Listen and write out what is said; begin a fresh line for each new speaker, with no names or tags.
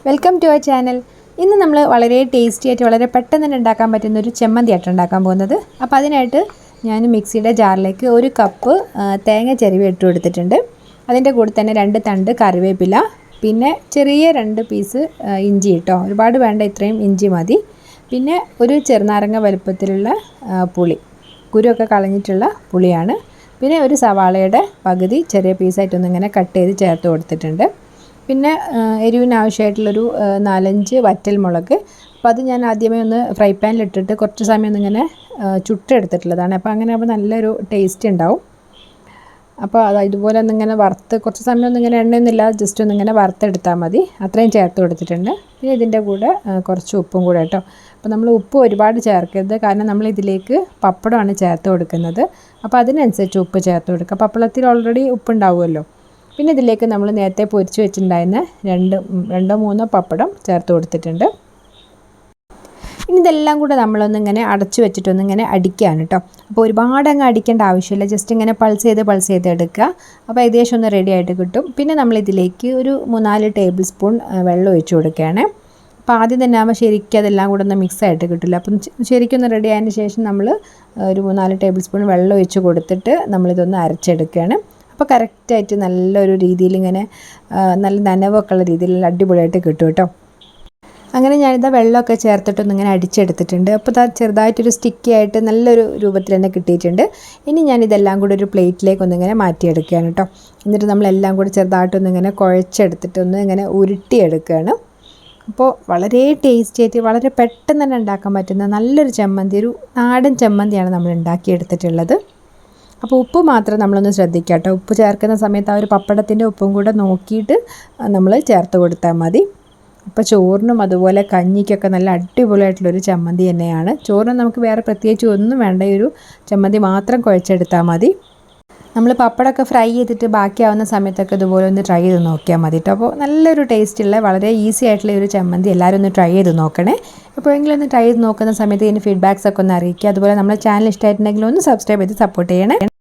Welcome to our channel. ഇന്ന് നമ്മൾ വളരെ ടേസ്റ്റി ആയിട്ട് വളരെ പെട്ടെന്ന് തന്നെ ഉണ്ടാക്കാൻ പറ്റുന്ന ഒരു ചമ്മന്തി ആയിട്ട് ഉണ്ടാക്കാൻ പോകുന്നത്. അപ്പോൾ അതിനായിട്ട് ഞാൻ മിക്സിയുടെ ജാറിലേക്ക് 1 കപ്പ് തേങ്ങ ചിരവി ഇട്ട് കൊടുത്തിട്ടുണ്ട്. അതിൻ്റെ കൂടെ തന്നെ 2 തണ്ട് കറിവേപ്പില, പിന്നെ ചെറിയ 2 പീസ് ഇഞ്ചി കേട്ടോ, ഒരുപാട് വേണ്ട, ഇത്രയും ഇഞ്ചി മതി. പിന്നെ ഒരു ചെറുനാരങ്ങ വലുപ്പത്തിലുള്ള പുളി, കുരുവൊക്കെ കളഞ്ഞിട്ടുള്ള പുളിയാണ്. പിന്നെ ഒരു സവാളയുടെ പകുതി ചെറിയ പീസായിട്ടൊന്നിങ്ങനെ കട്ട് ചെയ്ത് ചേർത്ത് കൊടുത്തിട്ടുണ്ട്. പിന്നെ എരിവിന് ആവശ്യമായിട്ടുള്ളൊരു 4-5 വറ്റൽ മുളക്. അപ്പോൾ അത് ഞാൻ ആദ്യമേ ഒന്ന് ഫ്രൈ പാനിലിട്ടിട്ട് കുറച്ച് സമയം ഒന്നിങ്ങനെ ചുട്ടെടുത്തിട്ടുള്ളതാണ്. അപ്പോൾ അങ്ങനെ ആകുമ്പോൾ നല്ലൊരു ടേസ്റ്റ് ഉണ്ടാവും. അപ്പോൾ അത് ഇതുപോലെ ഒന്നിങ്ങനെ വറുത്ത് കുറച്ച് സമയം ഒന്നിങ്ങനെ എണ്ണയൊന്നുമില്ലാതെ ജസ്റ്റ് ഒന്നിങ്ങനെ വറുത്തെടുത്താൽ മതി. അത്രയും ചേർത്ത് കൊടുത്തിട്ടുണ്ട്. പിന്നെ ഇതിൻ്റെ കൂടെ കുറച്ച് ഉപ്പും കൂടെ കേട്ടോ. അപ്പോൾ നമ്മൾ ഉപ്പ് ഒരുപാട് ചേർക്കരുത്, കാരണം നമ്മൾ ഇതിലേക്ക് പപ്പടമാണ് ചേർത്ത് കൊടുക്കുന്നത്. അപ്പോൾ അതിനനുസരിച്ച് ഉപ്പ് ചേർത്ത് കൊടുക്കുക. പപ്പടത്തിൽ ഓൾറെഡി ഉപ്പുണ്ടാവുമല്ലോ. പിന്നെ ഇതിലേക്ക് നമ്മൾ നേരത്തെ പൊരിച്ച് വെച്ചിട്ടുണ്ടായിരുന്ന 2-3 പപ്പടം ചേർത്ത് കൊടുത്തിട്ടുണ്ട്. ഇനി ഇതെല്ലാം കൂടെ നമ്മളൊന്നിങ്ങനെ അടച്ചു വെച്ചിട്ടൊന്നിങ്ങനെ അടിക്കുകയാണ് കേട്ടോ. അപ്പോൾ ഒരുപാട് അങ്ങ് അടിക്കേണ്ട ആവശ്യമില്ല, ജസ്റ്റ് ഇങ്ങനെ പൾസ് ചെയ്ത് എടുക്കുക. അപ്പോൾ ഏകദേശം ഒന്ന് റെഡി ആയിട്ട് കിട്ടും. പിന്നെ നമ്മളിതിലേക്ക് ഒരു 3-4 ടേബിൾ സ്പൂൺ വെള്ളം ഒഴിച്ച് കൊടുക്കുകയാണ്. അപ്പോൾ ആദ്യം തന്നെ ആകുമ്പോൾ ശരിക്കും അതെല്ലാം കൂടെ ഒന്ന് മിക്സ് ആയിട്ട് കിട്ടില്ല. അപ്പം ശരിക്കും ഒന്ന് റെഡി ആയതിന് ശേഷം നമ്മൾ ഒരു 3-4 ടേബിൾ സ്പൂൺ വെള്ളം ഒഴിച്ച് കൊടുത്തിട്ട് നമ്മളിതൊന്ന് അരച്ചെടുക്കുകയാണ്. അപ്പോൾ കറക്റ്റായിട്ട് നല്ലൊരു രീതിയിൽ ഇങ്ങനെ നല്ല നനവൊക്കെ ഉള്ള രീതിയിൽ അടിപൊളിയായിട്ട് കിട്ടും കേട്ടോ. അങ്ങനെ ഞാനിതാ വെള്ളമൊക്കെ ചേർത്തിട്ടൊന്നിങ്ങനെ അടിച്ചെടുത്തിട്ടുണ്ട്. അപ്പോൾ ഇതാ ചെറുതായിട്ടൊരു സ്റ്റിക്കി ആയിട്ട് നല്ലൊരു രൂപത്തിൽ തന്നെ കിട്ടിയിട്ടുണ്ട്. ഇനി ഞാനിതെല്ലാം കൂടി ഒരു പ്ലേറ്റിലേക്ക് ഒന്നിങ്ങനെ മാറ്റിയെടുക്കുകയാണ് കേട്ടോ. എന്നിട്ട് നമ്മളെല്ലാം കൂടി ചെറുതായിട്ടൊന്നിങ്ങനെ കുഴച്ചെടുത്തിട്ട് ഇങ്ങനെ ഉരുട്ടിയെടുക്കുകയാണ്. അപ്പോൾ വളരെ ടേസ്റ്റി ആയിട്ട് വളരെ പെട്ടെന്ന് തന്നെ ഉണ്ടാക്കാൻ പറ്റുന്ന നല്ലൊരു ചമ്മന്തി, ഒരു നാടൻ ചമ്മന്തിയാണ് നമ്മൾ ഉണ്ടാക്കിയെടുത്തിട്ടുള്ളത്. അപ്പോൾ ഉപ്പ് മാത്രം നമ്മളൊന്ന് ശ്രദ്ധിക്കുക കേട്ടോ. ഉപ്പ് ചേർക്കുന്ന സമയത്ത് ആ ഒരു പപ്പടത്തിൻ്റെ ഉപ്പും കൂടെ നോക്കിയിട്ട് നമ്മൾ ചേർത്ത് കൊടുത്താൽ മതി. അപ്പോൾ ചോറിനും അതുപോലെ കഞ്ഞിക്കൊക്കെ നല്ല അടിപൊളിയായിട്ടുള്ളൊരു ചമ്മന്തി തന്നെയാണ്. ചോറിന് നമുക്ക് വേറെ പ്രത്യേകിച്ച് ഒന്നും വേണ്ട, ഒരു ചമ്മന്തി മാത്രം കുഴച്ചെടുത്താൽ മതി. നമ്മൾ പപ്പടമൊക്കെ ഫ്രൈ ചെയ്തിട്ട് ബാക്കിയാവുന്ന സമയത്തൊക്കെ ഇതുപോലെ ഒന്ന് ട്രൈ ചെയ്ത് നോക്കിയാൽ മതി കേട്ടോ. അപ്പോൾ നല്ലൊരു ടേസ്റ്റുള്ള വളരെ ഈസി ആയിട്ടുള്ള ഒരു ചമ്മന്തി എല്ലാവരും ഒന്ന് ട്രൈ ചെയ്ത് നോക്കണേ. എപ്പോഴെങ്കിലും ഒന്ന് ട്രൈ ചെയ്ത് നോക്കുന്ന സമയത്ത് ഇതിൻ്റെ ഫീഡ്ബാക്സ് ഒക്കെ ഒന്ന് അറിയിക്കുക. അതുപോലെ നമ്മുടെ ചാനൽ ഇഷ്ടമായിട്ടുണ്ടെങ്കിൽ ഒന്ന് സബ്സ്ക്രൈബ് ചെയ്ത് സപ്പോർട്ട് ചെയ്യണേ.